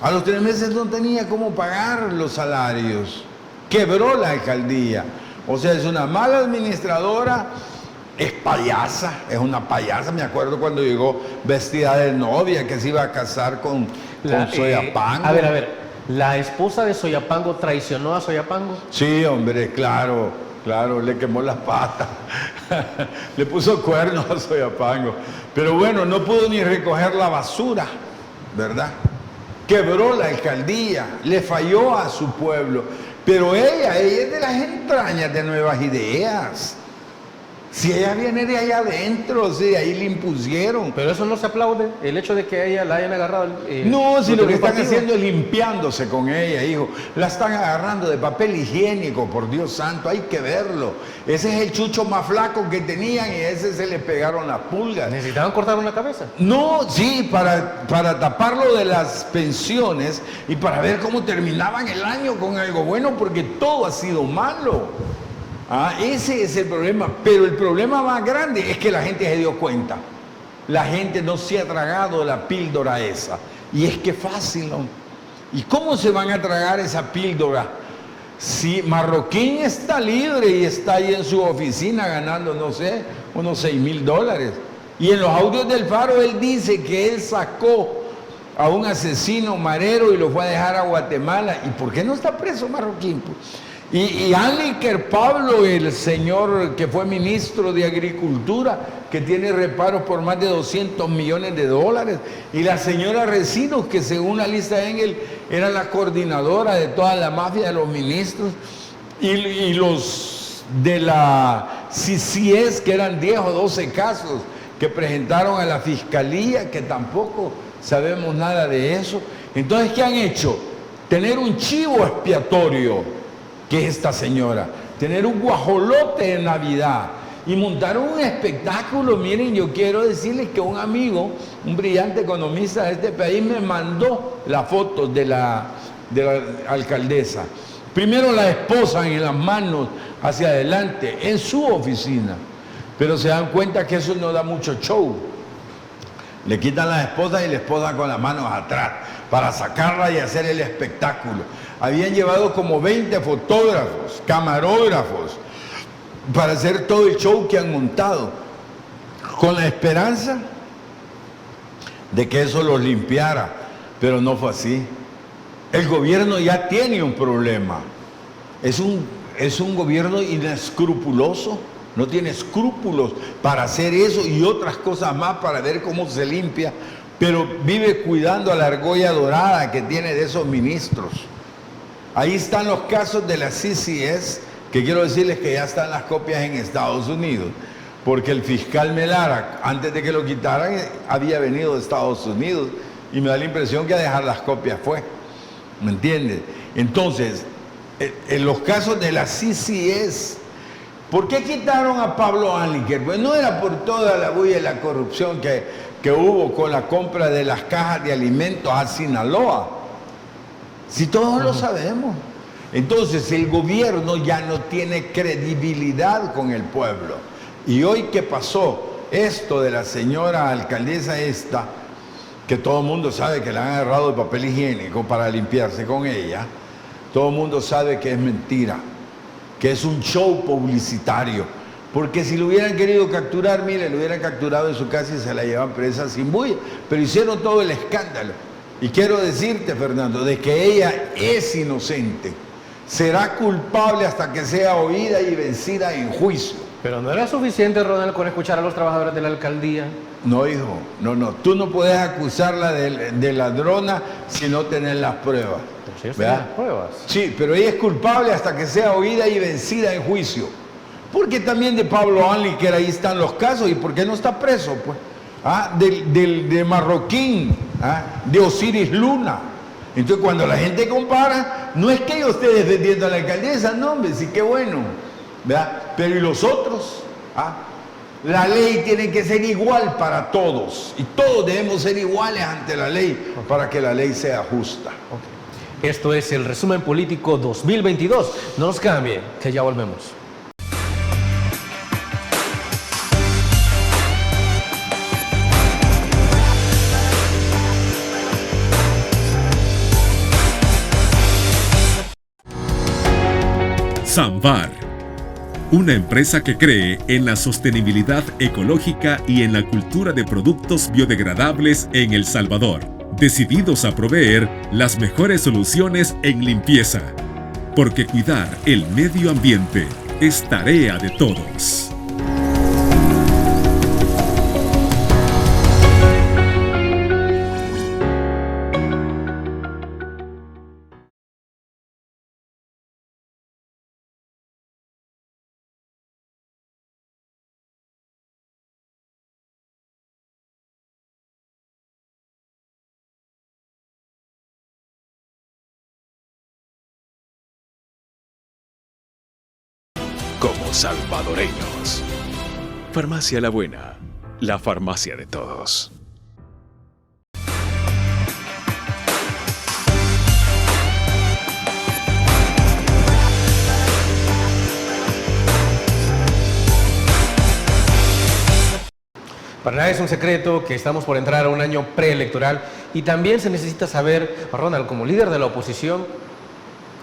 A los 3 meses no tenía cómo pagar los salarios. Quebró la alcaldía. O sea, es una mala administradora, es payasa, es una payasa. Me acuerdo cuando llegó vestida de novia, que se iba a casar con Soyapango. A ver, ¿la esposa de Soyapango traicionó a Soyapango? Sí, hombre, claro, le quemó las patas. Le puso cuernos a Soyapango. Pero bueno, no pudo ni recoger la basura, ¿verdad? Quebró la alcaldía, le falló a su pueblo. Pero ella es de las entrañas de Nuevas Ideas. Si ella viene de allá adentro, si ahí le impusieron. Pero eso no se aplaude, el hecho de que a ella la hayan agarrado. No, si lo que están haciendo es limpiándose con ella, hijo. La están agarrando de papel higiénico, por Dios santo, hay que verlo. Ese es el chucho más flaco que tenían y a ese se le pegaron las pulgas. ¿Necesitaban cortar una cabeza? No, sí, para taparlo de las pensiones y para ver cómo terminaban el año con algo bueno, porque todo ha sido malo. Ese es el problema, pero el problema más grande es que la gente se dio cuenta. La gente no se ha tragado la píldora esa. Y es que fácil, ¿no? ¿Y cómo se van a tragar esa píldora? Si Marroquín está libre y está ahí en su oficina ganando, no sé, unos $6,000. Y en los audios del Faro él dice que él sacó a un asesino marero y lo fue a dejar a Guatemala. ¿Y por qué no está preso Marroquín? Y Anliker Pablo, el señor que fue ministro de Agricultura, que tiene reparos por más de $200 millones. Y la señora Recinos, que según la lista de Engel era la coordinadora de toda la mafia de los ministros. Y los de la CCS, que eran 10 o 12 casos que presentaron a la fiscalía, que tampoco sabemos nada de eso. Entonces, ¿qué han hecho? Tener un chivo expiatorio, que es esta señora, tener un guajolote de Navidad y montar un espectáculo. Miren, yo quiero decirles que un amigo, un brillante economista de este país, me mandó la foto de la alcaldesa. Primero la esposan en las manos hacia adelante, en su oficina, pero se dan cuenta que eso no da mucho show. Le quitan las esposas y la esposa con las manos atrás para sacarla y hacer el espectáculo. Habían llevado como 20 fotógrafos, camarógrafos, para hacer todo el show que han montado, con la esperanza de que eso los limpiara, pero no fue así. El gobierno ya tiene un problema. Es un gobierno inescrupuloso. No tiene escrúpulos para hacer eso y otras cosas más para ver cómo se limpia, pero vive cuidando a la argolla dorada que tiene de esos ministros. Ahí están los casos de la CCS, que quiero decirles que ya están las copias en Estados Unidos, porque el fiscal Melara, antes de que lo quitaran, había venido de Estados Unidos y me da la impresión que a dejar las copias fue. ¿Me entiendes? Entonces, en los casos de la CCS, ¿por qué quitaron a Pablo Anliker? Pues no era por toda la bulla y la corrupción que hubo con la compra de las cajas de alimentos a Sinaloa. Si todos lo sabemos. Entonces el gobierno ya no tiene credibilidad con el pueblo. Y hoy que pasó esto de la señora alcaldesa esta, que todo el mundo sabe que le han agarrado el papel higiénico para limpiarse con ella, todo el mundo sabe que es mentira, que es un show publicitario. Porque si lo hubieran querido capturar, mire, lo hubieran capturado en su casa y se la llevan presa sin bulla. Pero hicieron todo el escándalo. Y quiero decirte, Fernando, de que ella es inocente. Será culpable hasta que sea oída y vencida en juicio. Pero no era suficiente, Ronald, con escuchar a los trabajadores de la alcaldía. No, hijo, no. Tú no puedes acusarla de ladrona si no tenés las pruebas. Pero si ellos tienen las pruebas. Sí, pero ella es culpable hasta que sea oída y vencida en juicio. Porque también de Pablo Anliker ahí están los casos. ¿Y por qué no está preso? Pues, de Marroquín, de Osiris Luna. Entonces, cuando la gente compara, no es que yo esté defendiendo a la alcaldesa, no, hombre, sí, qué bueno, ¿verdad? Pero ¿y los otros? La ley tiene que ser igual para todos. Y todos debemos ser iguales ante la ley para que la ley sea justa. Okay. Esto es el resumen político 2022. No nos cambien, que ya volvemos. Samvar, una empresa que cree en la sostenibilidad ecológica y en la cultura de productos biodegradables en El Salvador, decididos a proveer las mejores soluciones en limpieza, porque cuidar el medio ambiente es tarea de todos. Como salvadoreños. Farmacia La Buena, la farmacia de todos. Para nadie es un secreto que estamos por entrar a un año preelectoral y también se necesita saber, Ronald, como líder de la oposición,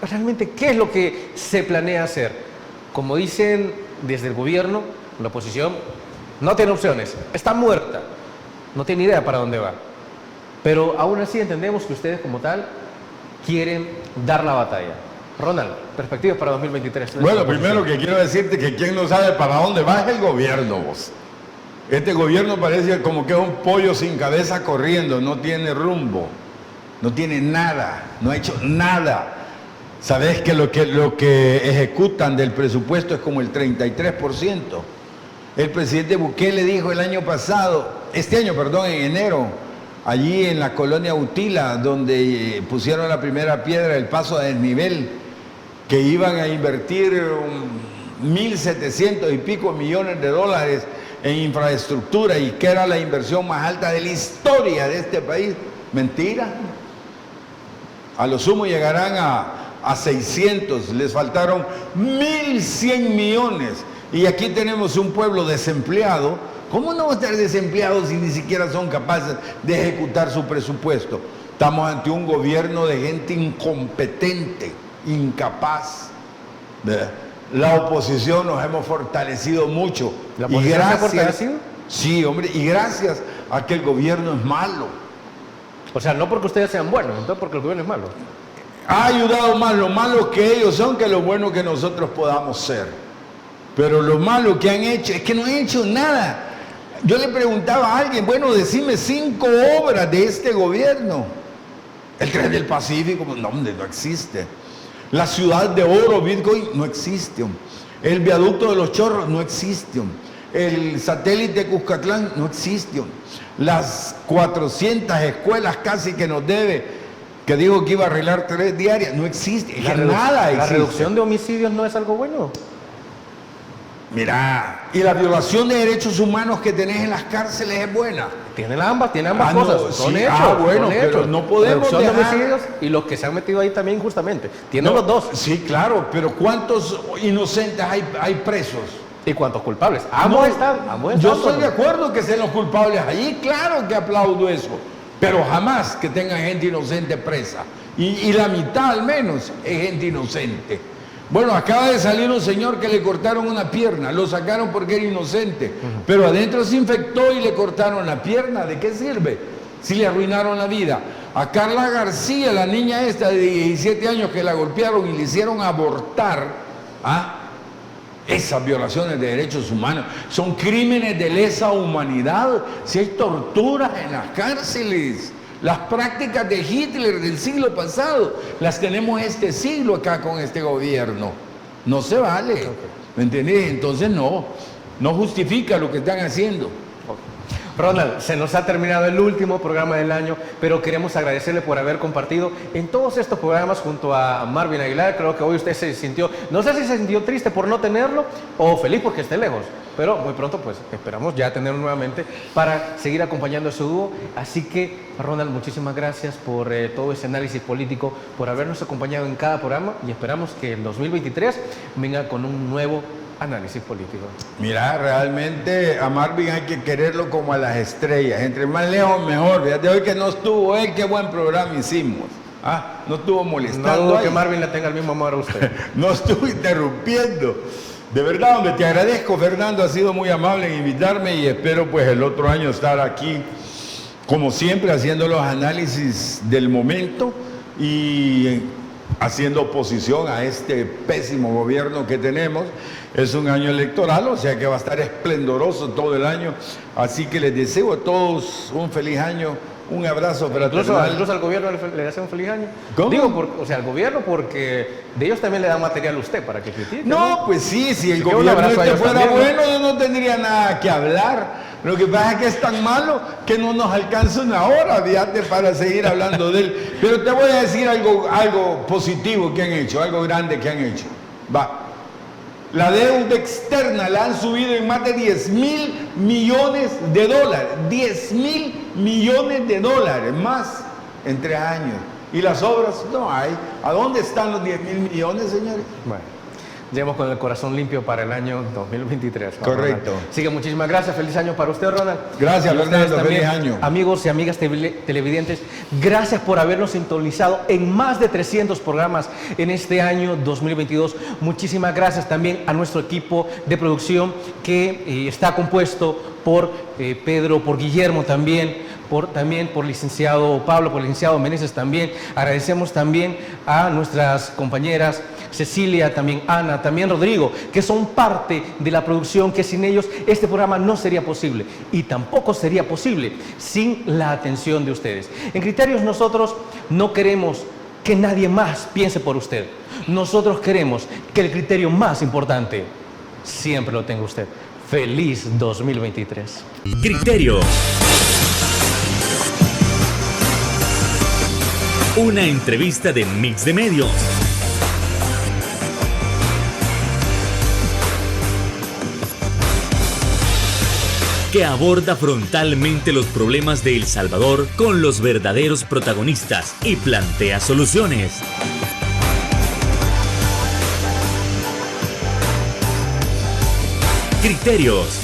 realmente qué es lo que se planea hacer. Como dicen desde el gobierno, la oposición no tiene opciones, está muerta, no tiene idea para dónde va. Pero aún así entendemos que ustedes como tal quieren dar la batalla. Ronald, perspectivas para 2023. Bueno, primero que quiero decirte que quien no sabe para dónde va es el gobierno, vos. Este gobierno parece como que es un pollo sin cabeza corriendo, no tiene rumbo, no tiene nada, no ha hecho nada. Sabes que lo que ejecutan del presupuesto es como el 33%. El presidente Bukele dijo el año pasado, en enero, allí en la colonia Utila, donde pusieron la primera piedra del paso a desnivel, que iban a invertir 1.700 y pico millones de dólares en infraestructura y que era la inversión más alta de la historia de este país. Mentira. A lo sumo llegarán a 600, les faltaron 1.100 millones. Y aquí tenemos un pueblo desempleado. ¿Cómo no va a estar desempleado si ni siquiera son capaces de ejecutar su presupuesto? Estamos ante un gobierno de gente incompetente, incapaz. La oposición nos hemos fortalecido mucho. ¿La oposición se ha fortalecido? Sí, hombre, y gracias a que el gobierno es malo. O sea, no porque ustedes sean buenos, entonces porque el gobierno es malo. Ha ayudado más lo malo que ellos son que lo bueno que nosotros podamos ser. Pero lo malo que han hecho es que no han hecho nada. Yo le preguntaba a alguien, bueno, decime 5 obras de este gobierno. El Tren del Pacífico, no, hombre, no existe. La Ciudad de Oro, Bitcoin, no existe. El Viaducto de los Chorros, no existe. El satélite Cuscatlán, no existe. Las 400 escuelas casi que nos debe, que dijo que iba a arreglar 3 diarias, no existe. Nada existe. ¿La reducción de homicidios no es algo bueno? Mira, y la violación de derechos humanos que tenés en las cárceles es buena. tienen ambas Ah, cosas. no, Son sí. hechos. Ah, bueno, son pero hechos. no podemos Reducción de dejar- homicidios y los que se han metido ahí también injustamente. Tienen No, los dos. Sí, claro, pero ¿cuántos inocentes hay presos? ¿Y cuántos culpables? Ambos No, están. Yo estoy de acuerdo que sean los culpables allí, claro que aplaudo eso, pero jamás que tengan gente inocente presa. Y la mitad al menos es gente inocente. Bueno, acaba de salir un señor que le cortaron una pierna, lo sacaron porque era inocente, pero adentro se infectó y le cortaron la pierna. ¿De qué sirve si le arruinaron la vida? A Carla García, la niña esta de 17 años que la golpearon y le hicieron abortar, ¿ah? Esas violaciones de derechos humanos son crímenes de lesa humanidad. Si hay torturas en las cárceles, las prácticas de Hitler del siglo pasado las tenemos este siglo acá con este gobierno. No se vale, ¿me entendés? Entonces no justifica lo que están haciendo. Ronald, se nos ha terminado el último programa del año, pero queremos agradecerle por haber compartido en todos estos programas junto a Marvin Aguilar. Creo que hoy usted se sintió, no sé si se sintió triste por no tenerlo o feliz porque esté lejos, pero muy pronto pues esperamos ya tenerlo nuevamente para seguir acompañando a su dúo. Así que, Ronald, muchísimas gracias por todo ese análisis político, por habernos acompañado en cada programa y esperamos que el 2023 venga con un nuevo análisis político. Mira, realmente a Marvin hay que quererlo como a las estrellas. Entre más lejos, mejor. Fíjate hoy que no estuvo él, qué buen programa hicimos. No estuvo molestando. No dudo ahí. que Marvin le tenga el mismo amor a usted. No estuvo interrumpiendo. De verdad, hombre, te agradezco, Fernando. Ha sido muy amable en invitarme y espero pues el otro año estar aquí, como siempre, haciendo los análisis del momento y haciendo oposición a este pésimo gobierno que tenemos. Es un año electoral, o sea que va a estar esplendoroso todo el año. Así que les deseo a todos un feliz año, un abrazo fraternal. Incluso al gobierno le desea un feliz año. ¿Cómo? Digo, al gobierno porque de ellos también le da material a usted para que critique. No, pues sí, si el que un gobierno abrazo a este ellos fuera también, ¿no? bueno, yo no tendría nada que hablar. Lo que pasa es que es tan malo que no nos alcanza una hora, fíjate, para seguir hablando de él. Pero te voy a decir algo positivo que han hecho, algo grande que han hecho. Va. La deuda externa la han subido en más de 10.000 millones de dólares. 10.000 millones de dólares más en 3 años. Y las obras no hay. ¿A dónde están los 10.000 millones, señores? Bueno, llevamos con el corazón limpio para el año 2023. Correcto. Ronald. Así que muchísimas gracias. Feliz año para usted, Ronald. Gracias, Y a ustedes Fernando. también, Feliz año. Amigos y amigas televidentes, gracias por habernos sintonizado en más de 300 programas en este año 2022. Muchísimas gracias también a nuestro equipo de producción que está compuesto por Pedro, por Guillermo también, por licenciado Pablo, por licenciado Meneses también. Agradecemos también a nuestras compañeras Cecilia, también Ana, también Rodrigo, que son parte de la producción, que sin ellos este programa no sería posible y tampoco sería posible sin la atención de ustedes. En Criterios nosotros no queremos que nadie más piense por usted. Nosotros queremos que el criterio más importante siempre lo tenga usted. Feliz 2023. Criterio. Una entrevista de Mix de Medios. Que aborda frontalmente los problemas de El Salvador con los verdaderos protagonistas y plantea soluciones. Criterios.